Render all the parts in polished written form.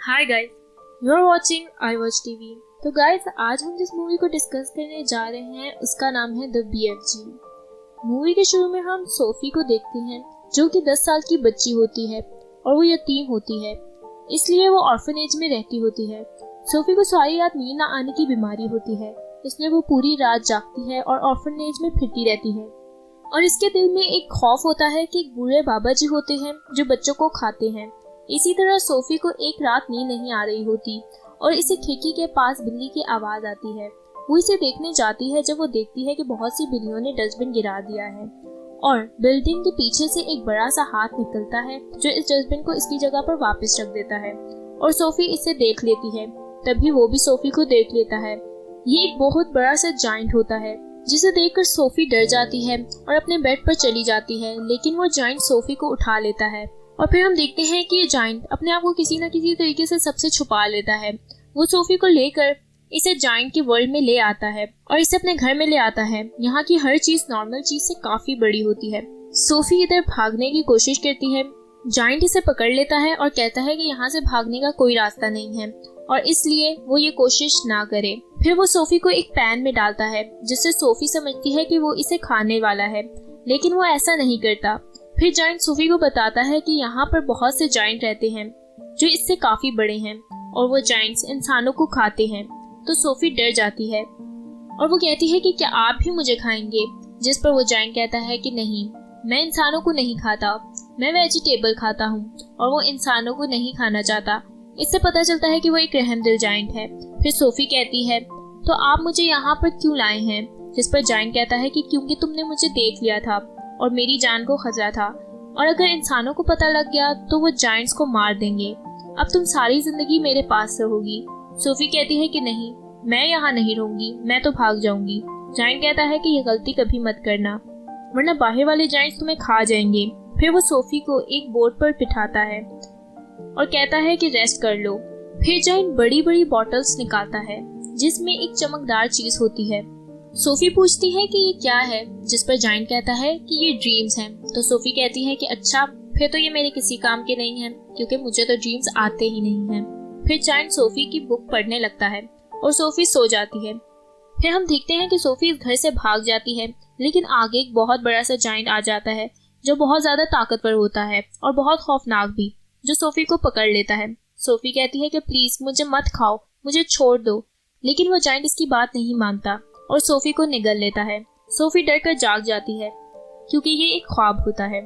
Hi guys, you are watching I watch TV. तो guys, आज हम जिस मूवी को डिस्कस करने जा रहे हैं उसका नाम है द BFG। मूवी के शुरू में हम सोफी को देखते हैं जो कि 10 साल की बच्ची होती है और वो यतीम होती है, इसलिए वो ऑर्फनेज में रहती होती है। सोफी को सारी रात नींद न आने की बीमारी होती है, इसलिए वो पूरी रात जागती है और ऑर्फनेज में फिरती रहती है। और इसके दिल में एक खौफ होता है कि एक बूढ़े बाबा जी होते हैं जो बच्चों को खाते हैं। इसी तरह सोफी को एक रात नींद नहीं आ रही होती और इसे खिड़की के पास बिल्ली की आवाज आती है। वो इसे देखने जाती है जब वो देखती है कि बहुत सी बिल्लियों ने डस्टबिन गिरा दिया है और बिल्डिंग के पीछे से एक बड़ा सा हाथ निकलता है जो इस डस्टबिन को इसकी जगह पर वापस रख देता है और सोफी इसे देख लेती है। तभी वो भी सोफी को देख लेता है। ये एक बहुत बड़ा सा जायंट होता है जिसे देखकर सोफी डर जाती है और अपने बेड पर चली जाती है, लेकिन वो जायंट सोफी को उठा लेता है। और फिर हम देखते हैं कि ये जायंट अपने आप को किसी न किसी तरीके से सबसे छुपा लेता है। वो सोफी को लेकर इसे जायंट के वर्ल्ड में ले आता है और इसे अपने घर में ले आता है। यहाँ की हर चीज नॉर्मल चीज से काफी बड़ी होती है। सोफी इधर भागने की कोशिश करती है, जायंट इसे पकड़ लेता है और कहता है कि यहाँ से भागने का कोई रास्ता नहीं है और इसलिए वो ये कोशिश ना करे। फिर वो सोफी को एक पैन में डालता है जिससे सोफी समझती है कि वो इसे खाने वाला है, लेकिन वो ऐसा नहीं करता। फिर जायंट सोफी को बताता है कि यहाँ पर बहुत से जायंट रहते हैं जो इससे काफी बड़े हैं और वो जायंट्स इंसानों को खाते हैं। तो सोफी डर जाती है और वो कहती है कि क्या आप भी मुझे खाएंगे, जिस पर वो जायंट कहता है कि नहीं, मैं इंसानों को नहीं खाता, मैं वेजिटेबल खाता हूँ और वो इंसानों को नहीं खाना चाहता। इससे पता चलता है कि वो एक रहमदिल जायंट है। फिर सोफी कहती है, तो आप मुझे यहाँ पर क्यों लाए हैं, जिस पर जायंट कहता है कि क्योंकि तुमने मुझे देख लिया था और मेरी जान को खतरा था और अगर इंसानों को पता लग गया तो वो जायंट्स को मार देंगे। अब तुम सारी जिंदगी मेरे पास रहोगी। सोफी कहती है कि नहीं, मैं यहाँ नहीं रहूंगी, मैं तो भाग जाऊंगी। जायंट कहता है कि ये गलती कभी मत करना वरना बाहर वाले जायंट्स तुम्हें खा जाएंगे। फिर वो सोफी को एक बोर्ड पर बिठाता है और कहता है कि रेस्ट कर लो। फिर जायंट बड़ी बड़ी बॉटल्स निकालता है जिसमें एक चमकदार चीज होती है। सोफी पूछती है कि ये क्या है, जिस पर जायंट कहता है कि ये ड्रीम्स हैं। तो सोफी कहती है कि अच्छा, फिर तो ये मेरे किसी काम के नहीं हैं क्योंकि मुझे तो ड्रीम्स आते ही नहीं हैं। फिर जायंट सोफी की बुक पढ़ने लगता है और सोफी सो जाती है। फिर हम देखते हैं कि सोफी इस घर से भाग जाती है, लेकिन आगे एक बहुत बड़ा सा जायंट आ जाता है जो बहुत ज्यादा ताकतवर होता है और बहुत खौफनाक भी, जो सोफी को पकड़ लेता है। सोफी कहती है कि प्लीज मुझे मत खाओ, मुझे छोड़ दो, लेकिन वो जायंट इसकी बात नहीं मानता और सोफी को निगल लेता है। सोफी डर कर जाग जाती है क्योंकि ये एक ख्वाब होता है।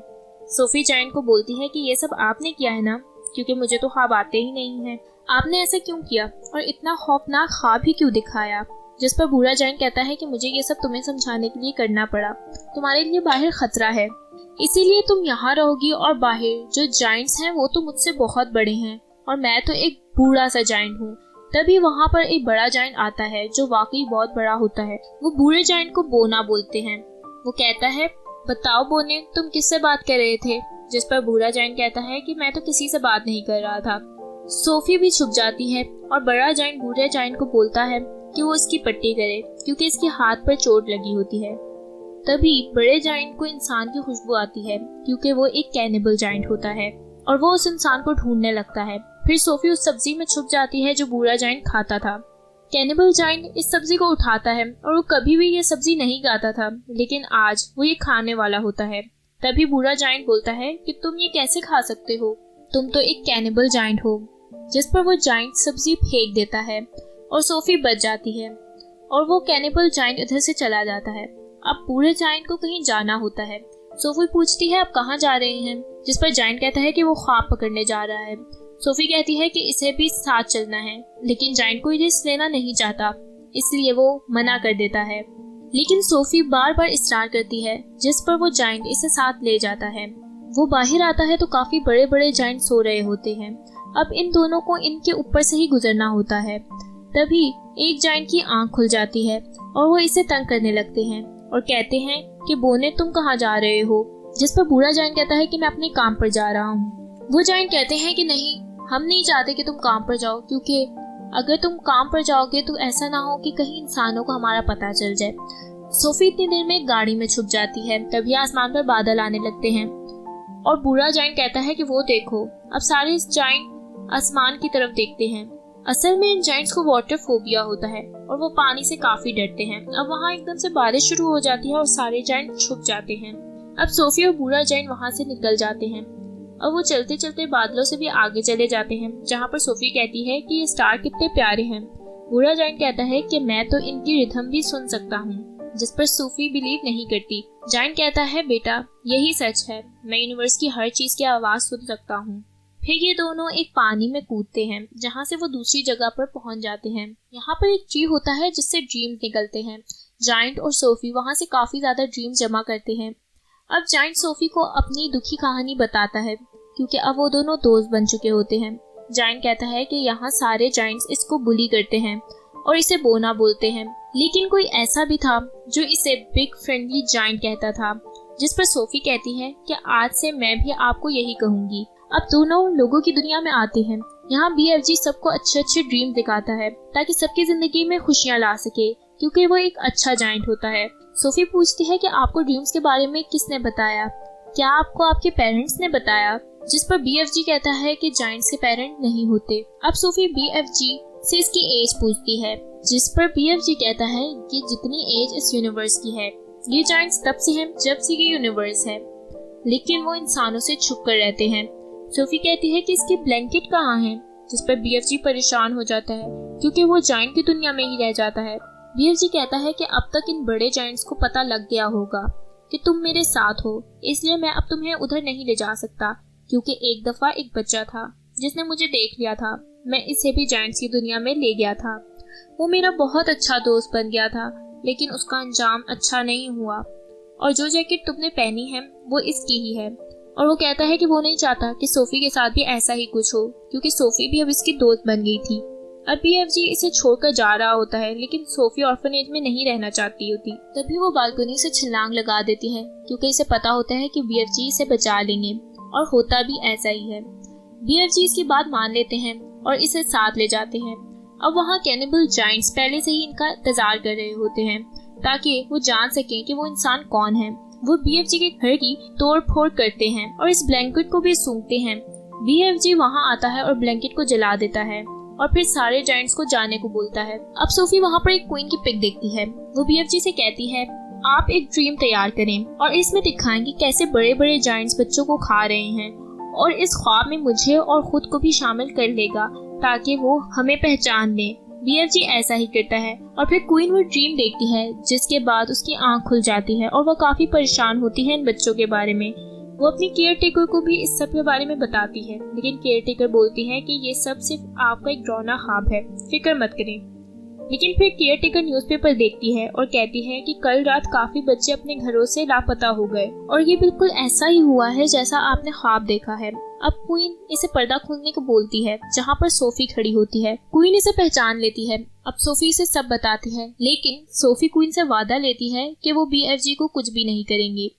सोफी जायंट को बोलती है कि ये सब आपने किया है ना, क्योंकि मुझे तो ख्वाब आते ही नहीं हैं। आपने ऐसा क्यों किया और इतना खौफनाक ख्वाब ही क्यों दिखाया, जिस पर बूढ़ा जायंट कहता है कि मुझे ये सब तुम्हें समझाने के लिए करना पड़ा। तुम्हारे लिए बाहर खतरा है, इसीलिए तुम यहाँ रहोगी और बाहर जो जायंट्स हैं वो तो मुझसे बहुत बड़े हैं और मैं तो एक बूढ़ा सा जायंट हूँ। तभी वहाँ पर एक बड़ा जायंट आता है जो वाकई बहुत बड़ा होता है। वो बूढ़े जायंट को बोना बोलते हैं। वो कहता है, बताओ बोने, तुम किससे बात कर रहे थे, जिस पर बूढ़ा जायंट कहता है कि मैं तो किसी से बात नहीं कर रहा था। सोफी भी छुप जाती है और बड़ा जायंट बूढ़े जायंट को बोलता है कि वो इसकी पट्टी करे क्योंकि इसके हाथ पर चोट लगी होती है। तभी बड़े जायंट को इंसान की खुशबू आती है क्योंकि वो एक कैनिबल जायंट होता है और वो उस इंसान को ढूंढने लगता है। फिर सोफी उस सब्जी में छुप जाती है जो बूढ़ा जायंट खाता था। कैनिबल जायंट इस सब्जी को उठाता है और वो कभी भी ये सब्जी नहीं खाता था, लेकिन आज वो ये खाने वाला होता है। तभी बूढ़ा जायंट बोलता है कि तुम ये कैसे खा सकते हो, तुम तो एक कैनिबल जायंट हो, जिस पर वो जायंट सब्जी फेंक देता है और सोफी बच जाती है और वो कैनिबल जायंट इधर से चला जाता है। अब बूढ़े जायंट को कहीं जाना होता है। सोफी पूछती है, आप कहाँ जा रहे हैं, जिस पर जायंट कहता है कि वो ख्वाब पकड़ने जा रहा है। सोफी कहती है कि इसे भी साथ चलना है, लेकिन जायंट कोई रिस्क लेना नहीं चाहता, इसलिए वो मना कर देता है। लेकिन सोफी बार बार इसरार करती है, जिस पर वो जायंट इसे साथ ले जाता है। वो बाहर आता है तो काफी बड़े बड़े जायंट सो रहे होते हैं। अब इन दोनों को इनके ऊपर से ही गुजरना होता है। तभी एक जायंट की आंख खुल जाती है और वो इसे तंग करने लगते हैं और कहते हैं कि बोने, तुम कहाँ जा रहे हो, जिस पर बूढ़ा जायंट कहता है कि मैं अपने काम पर जा रहा हूँ। वो जायंट कहते हैं कि नहीं, हम नहीं चाहते कि तुम काम पर जाओ, क्योंकि अगर तुम काम पर जाओगे तो ऐसा ना हो कि कहीं इंसानों को हमारा पता चल जाए। सोफी इतनी देर में एक गाड़ी में छुप जाती है। तभी आसमान पर बादल आने लगते हैं और बूढ़ा जायंट कहता है कि वो देखो, अब सारे जायंट आसमान की तरफ देखते हैं। असल में इन जायंट्स को वाटर फोबिया होता है और वो पानी से काफी डरते हैं। अब वहाँ एकदम से बारिश शुरू हो जाती है और सारे जायंट छुप जाते हैं। अब सोफी और बूढ़ा जायंट वहाँ से निकल जाते हैं और वो चलते चलते बादलों से भी आगे चले जाते हैं, जहाँ पर सोफी कहती है कि ये स्टार कितने प्यारे हैं। बूढ़ा जायंट कहता है कि मैं तो इनकी रिथम भी सुन सकता हूँ, जिस पर सोफी बिलीव नहीं करती। जायंट कहता है बेटा यही सच है, मैं यूनिवर्स की हर चीज की आवाज सुन सकता हूँ। फिर ये दोनों एक पानी में कूदते हैं, जहाँ से वो दूसरी जगह पर पहुंच जाते हैं। यहाँ पर एक ट्री होता है जिससे ड्रीम्स निकलते हैं। जायंट और सोफी वहाँ से काफी ज्यादा ड्रीम्स जमा करते हैं। अब जायंट सोफी को अपनी दुखी कहानी बताता है, क्योंकि अब वो दोनों दोस्त बन चुके होते हैं। जायंट कहता है कि यहाँ सारे जायंट्स इसको बुली करते हैं और इसे बोना बोलते हैं, लेकिन कोई ऐसा भी था जो इसे बिग फ्रेंडली जायंट कहता था, जिस पर सोफी कहती है कि आज से मैं भी आपको यही कहूंगी। अब दोनों लोगों की दुनिया में आते हैं। यहाँ BFG सबको अच्छे अच्छे ड्रीम दिखाता है ताकि सबकी जिंदगी में खुशियाँ ला सके, क्योंकि वो एक अच्छा जायंट होता है। सोफी पूछती है कि आपको ड्रीम्स के बारे में किसने बताया, क्या आपको आपके पेरेंट्स ने बताया, जिस पर BFG कहता है कि जायंट्स के पेरेंट नहीं होते। अब सोफी BFG से इसकी एज पूछती है, जिस पर BFG कहता है कि जितनी एज इस यूनिवर्स की है, ये जायंट्स तब से हैं जब से ये यूनिवर्स है, लेकिन वो इंसानों से छुप कर रहते हैं। सोफी कहती है कि इसकी ब्लैंकेट कहाँ है, जिस पर BFG परेशान हो जाता है क्योंकि वो जायंट की दुनिया में ही रह जाता है। BFG कहता है कि अब तक इन बड़े जायंट्स को पता लग गया होगा कि तुम मेरे साथ हो, इसलिए मैं अब तुम्हें उधर नहीं ले जा सकता, क्योंकि एक दफा एक बच्चा था जिसने मुझे देख लिया था, मैं इसे भी जायंट्स की दुनिया में ले गया था। वो मेरा बहुत अच्छा दोस्त बन गया था, लेकिन उसका अंजाम अच्छा नहीं हुआ, और जो जैकेट तुमने पहनी है वो इसकी ही है। और वो कहता है कि वो नहीं चाहता कि सोफी के साथ भी ऐसा ही कुछ हो, क्योंकि सोफी भी अब इसकी दोस्त बन गई थी। अब BFG इसे छोड़कर जा रहा होता है, लेकिन सोफी ऑर्फनेज में नहीं रहना चाहती होती। तभी वो बालकनी से छलांग लगा देती है, क्योंकि इसे पता होता है कि BFG इसे बचा लेंगे, और होता भी ऐसा ही है। BFG इसकी बात मान लेते हैं और इसे साथ ले जाते हैं। अब वहाँ कैनिबल जायंट्स पहले से ही इनका इंतजार कर रहे होते हैं, ताकि वो जान सकें कि वो इंसान कौन है। वो BFG के घर की तोड़ फोड़ करते हैं और इस ब्लैंकेट को भी सूंघते हैं। BFG वहाँ आता है और ब्लैंकेट को जला देता है और फिर सारे जायंट्स को जाने को बोलता है। अब सोफी वहाँ पर एक क्वीन की पिक देखती है। वो BFG से कहती है आप एक ड्रीम तैयार करें और इसमें दिखाएंगे कैसे बड़े बड़े जायंट्स बच्चों को खा रहे हैं, और इस ख्वाब में मुझे और खुद को भी शामिल कर लेगा ताकि वो हमें पहचान ले। BFG ऐसा ही करता है और फिर क्वीन वो ड्रीम देखती है, जिसके बाद उसकी आंख खुल जाती है और वो काफी परेशान होती है इन बच्चों के बारे में। वो अपनी केयर टेकर को भी इस सब के बारे में बताती है, लेकिन केयर टेकर बोलती है कि ये सब सिर्फ आपका एक डरावना ख्वाब है, फिक्र मत करें। लेकिन फिर केयर टेकर न्यूज़पेपर देखती है और कहती है कि कल रात काफी बच्चे अपने घरों से लापता हो गए, और ये बिल्कुल ऐसा ही हुआ है जैसा आपने ख्वाब देखा है। अब क्वीन इसे पर्दा खोलने को बोलती है, जहाँ पर सोफी खड़ी होती है। क्वीन इसे पहचान लेती है। अब सोफी इसे सब बताती है, लेकिन सोफी क्वीन से वादा लेती है कि वो BFG को कुछ भी नहीं करेंगे,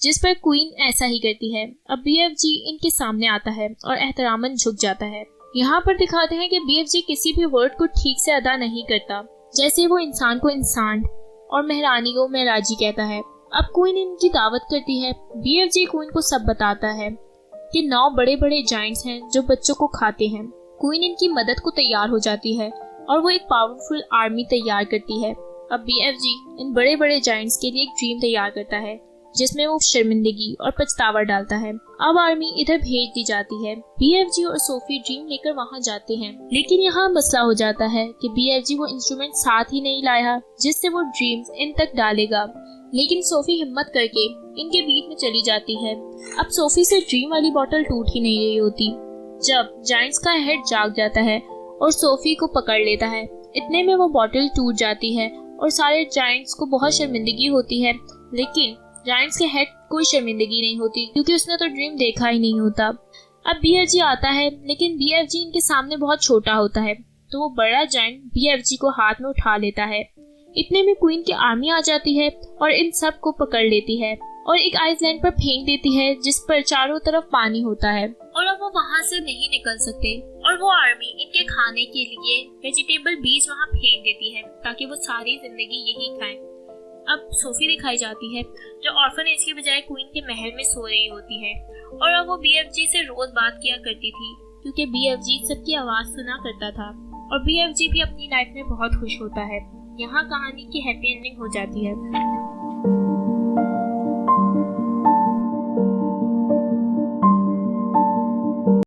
जिस पर क्वीन ऐसा ही करती है। अब BFG इनके सामने आता है और एहतरामन झुक जाता है। यहाँ पर दिखाते हैं कि BFG किसी भी वर्ड को ठीक से अदा नहीं करता, जैसे वो इंसान को इंसान और मेहरानी को महराजी कहता है। अब क्वीन इनकी दावत करती है। BFG क्वीन को सब बताता है कि 9 बड़े बड़े जायंट्स हैं जो बच्चों को खाते हैं। क्वीन इनकी मदद को तैयार हो जाती है और वो एक पावरफुल आर्मी तैयार करती है। अब BFG इन बड़े बड़े जायंट्स के लिए एक ड्रीम तैयार करता है, जिसमें वो शर्मिंदगी और पछतावा डालता है। अब आर्मी इधर भेज दी जाती है। BFG और सोफी ड्रीम लेकर वहाँ जाते हैं, लेकिन यहाँ मसला हो जाता है कि BFG वो इंस्ट्रूमेंट साथ ही नहीं लाया जिससे वो ड्रीम्स इन तक डालेगा। लेकिन सोफी हिम्मत करके इनके बीच में चली जाती है। अब सोफी से ड्रीम वाली बोतल टूट ही नहीं रही होती, जब जायंट्स का हेड जाग जाता है और सोफी को पकड़ लेता है। इतने में वो बोतल टूट जाती है और सारे जायंट्स को बहुत शर्मिंदगी होती है, लेकिन जायंट्स के हेड कोई शर्मिंदगी नहीं होती, क्योंकि उसने तो ड्रीम देखा ही नहीं होता। अब BFG आता है, लेकिन BFG इनके सामने बहुत छोटा होता है, तो वो बड़ा जायंट BFG को हाथ में उठा लेता है। इतने में क्वीन की आर्मी आ जाती है और इन सब को पकड़ लेती है और एक आइसलैंड पर फेंक देती है, जिस पर चारों तरफ पानी होता है और अब वो वहाँ से नहीं निकल सकते। और वो आर्मी इनके खाने के लिए वेजिटेबल बीज वहाँ फेंक देती है ताकि वो सारी जिंदगी यही खाएं। अब सोफी दिखाई जाती है, जो ऑर्फनेज के बजाय क्वीन के महल में सो रही होती है, और अब वो BFG से रोज बात किया करती थी, क्योंकि BFG सबकी आवाज़ सुना करता था और BFG भी अपनी लाइफ में बहुत खुश होता है। यहाँ कहानी की हैप्पी एंडिंग हो जाती है।